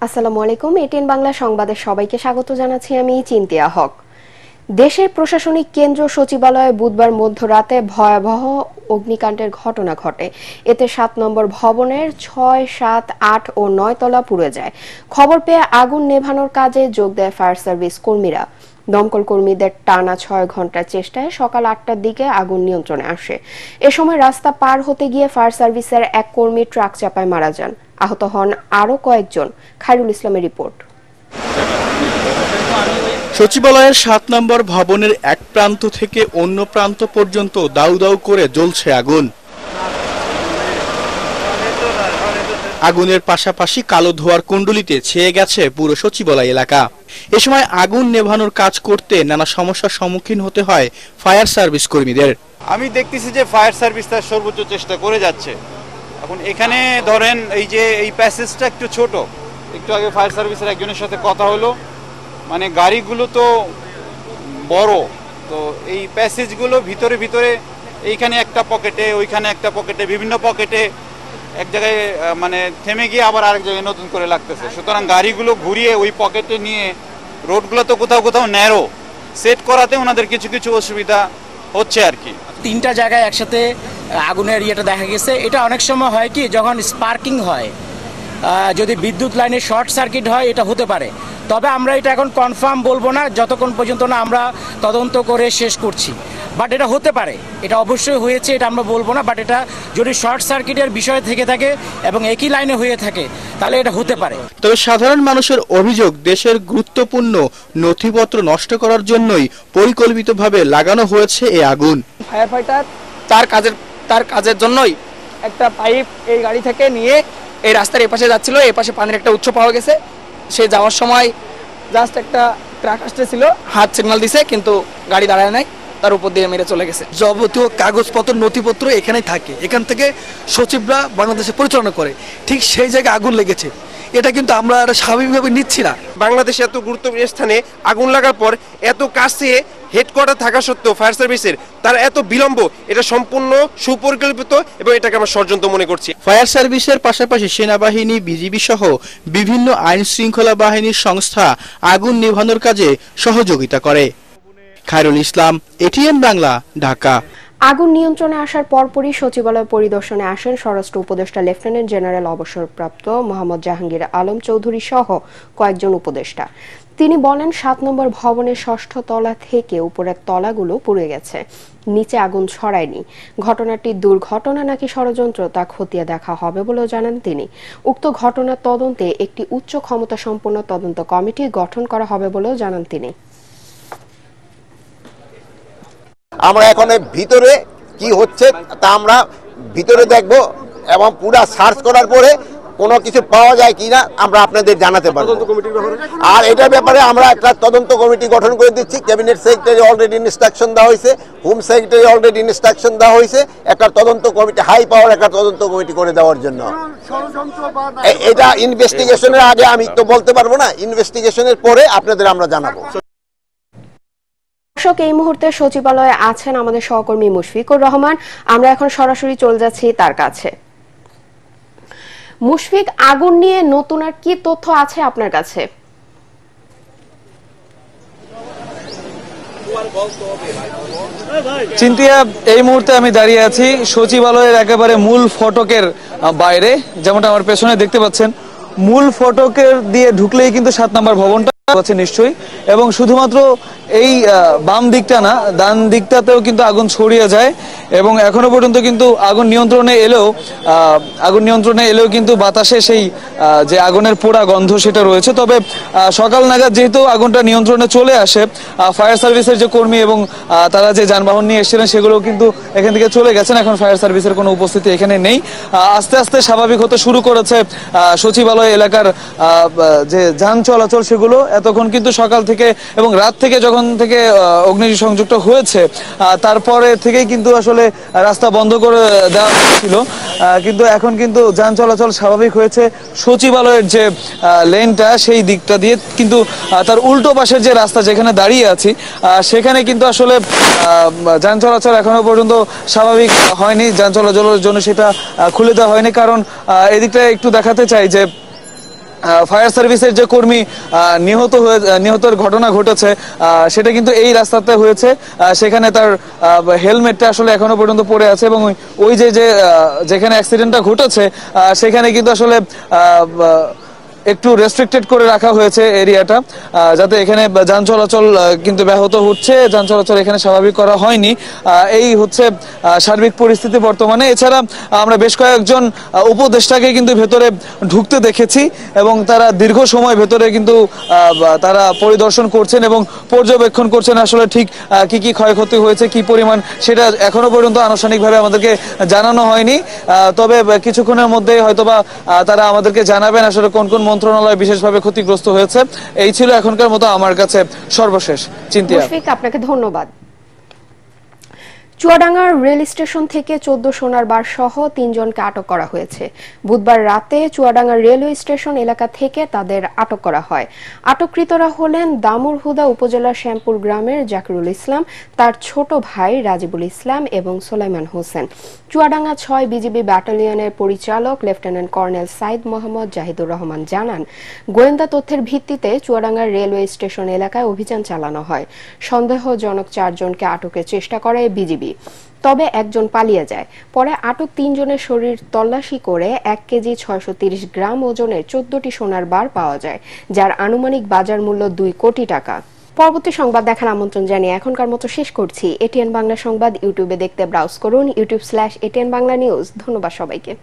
আসসালামু আলাইকুম। এটিএন বাংলা সংবাদে সবাইকে স্বাগত জানাচ্ছি আমি চিন্তিয়া হক। দেশের প্রশাসনিক কেন্দ্র সচিবালয়ে বুধবার মধ্যরাতে ভয়াবহ অগ্নিকাণ্ডের ঘটনা ঘটে। এতে ৭ নম্বর ভবনের ৬, ৭, ৮ ও ৯ তলা পুড়ে যায়। খবর পেয়ে আগুন নেভানোর কাজে যোগ দেয় ফায়ার সার্ভিস কর্মীরা। দমকল কর্মীদের টানা ৬ ঘন্টার চেষ্টায় সকাল ৮টার দিকে আগুন নিয়ন্ত্রণে আসে। এ সময় রাস্তা পার হতে গিয়ে ফায়ার সার্ভিসের এক কর্মী ট্রাক চাপায় মারা যান। আহত হন আরও কয়েকজন। খায়রুল ইসলামের রিপোর্ট। সচিবালয়ের ৭ নম্বর ভবনের এক প্রান্ত থেকে অন্য প্রান্ত পর্যন্ত দাউ দাউ করে জ্বলছে আগুন। আগুনের পাশাপাশি কালো ধোঁয়ার কুণ্ডলিতে ছেয়ে গেছে পুরো সচিবালয় এলাকা। এ সময় আগুন নেভানোর কাজ করতে নানা সমস্যার সম্মুখীন হতে হয় ফায়ার সার্ভিস কর্মীদের। আমি দেখতেছি যে ফায়ার সার্ভিস তার সর্বোচ্চ চেষ্টা করে যাচ্ছে। এখন এখানে ধরেন এই প্যাসেজটা একটু ছোট। একটু আগে ফায়ার সার্ভিসের একজনের সাথে কথা হলো, মানে গাড়িগুলো তো বড়, তো এই প্যাসেজগুলো ভিতরে ভিতরে এইখানে একটা পকেটে, ওইখানে একটা পকেটে, বিভিন্ন পকেটে এক জায়গায় মানে থেমে গিয়ে আবার আরেক জায়গায় নতুন করে লাগতেছে। সুতরাং গাড়িগুলো ঘুরিয়ে ওই পকেটে নিয়ে রোডগুলো তো কোথাও কোথাও ন্যারো সেট করাতে ওনাদের কিছু কিছু অসুবিধা হচ্ছে আর কি। 3টা জায়গায় একসাথে আগুনের ইয়েটা দেখা গেছে। এটা অনেক সময় হয় কি, যখন স্পার্কিং হয়, যদি বিদ্যুৎ লাইনে শর্ট সার্কিট হয় এটা হতে পারে। তবে আমরা এটা এখন কনফার্ম বলবো না যতক্ষণ পর্যন্ত না আমরা তদন্ত করে শেষ করছি। বাট এটা হতে পারে, এটা অবশ্যই হয়েছে, এটা আমরা বলবো না। বাট এটা যদি শর্ট সার্কিটের বিষয় থেকে থাকে এবং একই লাইনে হয়ে থাকে তাহলে এটা হতে পারে। তবে সাধারণ মানুষের অভিযোগ, দেশের গুরুত্বপূর্ণ নথিপত্র নষ্ট করার জন্যই পরিকল্পিতভাবে লাগানো হয়েছে এই আগুন। ফায়ার ফাইটার তার কাজের জন্যই একটা পাইপ এই গাড়ি থেকে নিয়ে এই রাস্তার এপাশে যাচ্ছিল। এপাশে পানির একটা উৎস পাওয়া গেছে। সে যাওয়ার সময় জাস্ট একটা ট্রাক আসতেছিল, হাত সিগন্যাল দিছে, কিন্তু গাড়ি দাঁড়ায় নাই, তার উপর দিয়ে মেরে চলে গেছে। যাবতীয় কাগজপত্র নথিপত্র এখানেই থাকে। এখান থেকে সচিবরা বাংলাদেশে পরিচালনা করে, ঠিক সেই জায়গায় আগুন লেগেছে। এটা কিন্তু আমরা স্বাভাবিকভাবে নিচ্ছি না। বাংলাদেশে এত গুরুত্বপূর্ণ স্থানে আগুন লাগার পর এত কাছে হেডকোয়ার্টার থাকা সত্ত্বেও ফায়ার সার্ভিসের তারা এত বিলম্ব, এটা সম্পূর্ণ সুপরিকল্পিত এবং এটাকে আমরা ষড়যন্ত্র মনে করছি। ফায়ার সার্ভিসের পাশাপাশি সেনাবাহিনী, বিজিবি সহ বিভিন্ন আইন শৃঙ্খলা বাহিনীর সংস্থা আগুন নেভানোর কাজে সহযোগিতা করে। খায়রুল ইসলাম, এটিএন বাংলা, ঢাকা। আগুন নিয়ন্ত্রণে আসার পরপরই সচিবালয় পরিদর্শনে আসেন স্বরাষ্ট্র উপদেষ্টা লেফটেন্যান্ট জেনারেল অবসরপ্রাপ্ত মোহাম্মদ জাহাঙ্গীর আলম চৌধুরী সহ কয়েকজন উপদেষ্টা। তিনি বলেন, ৭ নম্বর ভবনের ৬ষ্ঠ তলা থেকে উপরের তলাগুলো পুড়ে গেছে, নিচে আগুন ছড়ায়নি। ঘটনাটি দুর্ঘটনা নাকি ষড়যন্ত্র তা খতিয়ে দেখা হবে বলেও জানান তিনি। উক্ত ঘটনার তদন্তে একটি উচ্চ ক্ষমতা সম্পন্ন তদন্ত কমিটি গঠন করা হবে বলেও জানান তিনি। আমরা এখন ভিতরে কি হচ্ছে তা আমরা ভিতরে দেখব এবং পুরো সার্চ করার পরে কোনো কিছু পাওয়া যায় কিনা আমরা আপনাদের জানাতে পারবো। আর এটার ব্যাপারে আমরা একটা তদন্ত কমিটি গঠন করে দিচ্ছি। ক্যাবিনেট সেক্রেটারি অলরেডি ইনস্ট্রাকশন দেওয়া হয়েছে, হোম সেক্রেটারি অলরেডি ইনস্ট্রাকশন দেওয়া হয়েছে একটা তদন্ত কমিটি, হাই পাওয়ার একটা তদন্ত কমিটি করে দেওয়ার জন্য। এটা ইনভেস্টিগেশনের আগে আমি তো বলতে পারবো না, ইনভেস্টিগেশনের পরে আপনাদের আমরা জানাবো। দর্শক, এই মুহূর্তে সচিবালয়ে আছেন আমাদের সহকর্মী মুশফিকুর রহমান। আমরা এখন সরাসরি চলে যাচ্ছি তার কাছে। মুশফিক, আগুন নিয়ে নতুন আর কি তথ্য আছে আপনার কাছে? চিন্তিয়া, এই মুহূর্তে আমি দাঁড়িয়ে আছি সচিবালয়ের একেবারে মূল ফটকের বাইরে। যেমনটা আমার পেছনে দেখতে পাচ্ছেন, মূল ফটকের দিয়ে ঢুকলেই কিন্তু ৭ নম্বর ভবনটা আছে নিশ্চয়ই, এবং শুধুমাত্র এই বাম দিকটা না, ডান দিকটাতেও কিন্তু আগুন ছড়িয়ে যায়। এবং এখনো পর্যন্ত কিন্তু আগুন নিয়ন্ত্রণে এলেও কিন্তু বাতাসে সেই যে আগুনের পোড়া গন্ধ সেটা রয়েছে। তবে সকাল নাগাদ যেহেতু আগুনটা নিয়ন্ত্রণে চলে আসে, ফায়ার সার্ভিসের যে কর্মী এবং তারা যে যানবাহন নিয়ে এসেছিলেন সেগুলো কিন্তু এখান থেকে চলে গেছেন। এখন ফায়ার সার্ভিসের কোনো উপস্থিতি এখানে নেই। আস্তে আস্তে স্বাভাবিক হতে শুরু করেছে সচিবালয় এলাকার যে যান চলাচল, সেগুলো এতক্ষণ কিন্তু সকাল থেকে এবং রাত থেকে যখন থেকে অগ্নিসংযোগটা হয়েছে তারপরে থেকেই কিন্তু আসলে রাস্তা বন্ধ করে দেওয়া হয়েছিল, কিন্তু এখন কিন্তু যান চলাচল স্বাভাবিক হয়েছে। সচিবালয়ের যে লেনটা সেই দিকটা দিয়ে কিন্তু তার উল্টো পাশের যে রাস্তা যেখানে দাঁড়িয়ে আছি সেখানে কিন্তু আসলে যান চলাচল এখনো পর্যন্ত স্বাভাবিক হয়নি। যান চলাচলের জন্য সেটা খুলে দেওয়া হয়নি, কারণ এদিকটা একটু দেখাতে চাই যে ফায়ার সার্ভিসের যে কর্মী নিহতের ঘটনা ঘটেছে সেটা কিন্তু এই রাস্তাতে হয়েছে। সেখানে তার হেলমেটটা আসলে এখনো পর্যন্ত পড়ে আছে এবং ওই যেখানে অ্যাক্সিডেন্টটা ঘটেছে সেখানে কিন্তু আসলে একটু রেস্ট্রিক্টেড করে রাখা হয়েছে এরিয়াটা, যাতে এখানে যান চলাচল কিন্তু ব্যাহত হচ্ছে, যান চলাচল এখানে স্বাভাবিক করা হয়নি। এই হচ্ছে সার্বিক পরিস্থিতি বর্তমানে। এছাড়া আমরা বেশ কয়েকজন উপদেষ্টাকে কিন্তু ভেতরে ঢুকতে দেখেছি এবং তারা দীর্ঘ সময় ভেতরে কিন্তু তারা পরিদর্শন করছেন এবং পর্যবেক্ষণ করছেন আসলে ঠিক কি কি ক্ষয়ক্ষতি হয়েছে, কি পরিমাণ, সেটা এখনো পর্যন্ত আনুষ্ঠানিকভাবে আমাদেরকে জানানো হয়নি। তবে কিছুক্ষণের মধ্যেই হয়তোবা তারা আমাদেরকে জানাবেন আসলে কোন কোন মন্ত্রণালয় বিশেষভাবে ক্ষতিগ্রস্ত হয়েছে। এই ছিল এখনকার মতো আমার কাছে সর্বশেষ। চিন্তিয়া, আপনাকে ধন্যবাদ। চুয়াডাঙ্গার রেল স্টেশন থেকে 14 সোনার বার সহ 3 জনকে আটক করা হয়েছে। বুধবার রাতে চুয়াডাঙ্গা রেলওয়ে স্টেশন এলাকা থেকে তাদের আটক করা হয়। আটককৃতরা হলেন দামুড়হুদা উপজেলার শ্যামপুর গ্রামের জাকিরুল ইসলাম, তার ছোট ভাই রাজিবুল ইসলাম এবং সোলাইমান হোসেন। চুয়াডাঙ্গা 6 বিজিবি ব্যাটালিয়নের পরিচালক লেফটেন্যান্ট কর্নেল সাইদ মোহাম্মদ জাহিদুর রহমান জানান, গোয়েন্দা তথ্যের ভিত্তিতে চুয়াডাঙ্গার রেলওয়ে স্টেশন এলাকায় অভিযান চালানো হয়। সন্দেহজনক 4 জনকে আটকের চেষ্টা করে বিজিবি, তবে একজন পালিয়ে যায়। পরে আটক 3 জনের শরীর তল্লাশি করে 1 কেজি 630 গ্রাম ওজনের 14টি সোনার বার পাওয়া যায়, যার আনুমানিক বাজার মূল্য 2 কোটি টাকা। পরবর্তী সংবাদ দেখার আমন্ত্রণ জানিয়ে এখনকার মতো শেষ করছি। এটিএন বাংলা সংবাদ ইউটিউবে দেখতে ব্রাউজ করুন youtube/ATN Bangla News। ধন্যবাদ সবাইকে।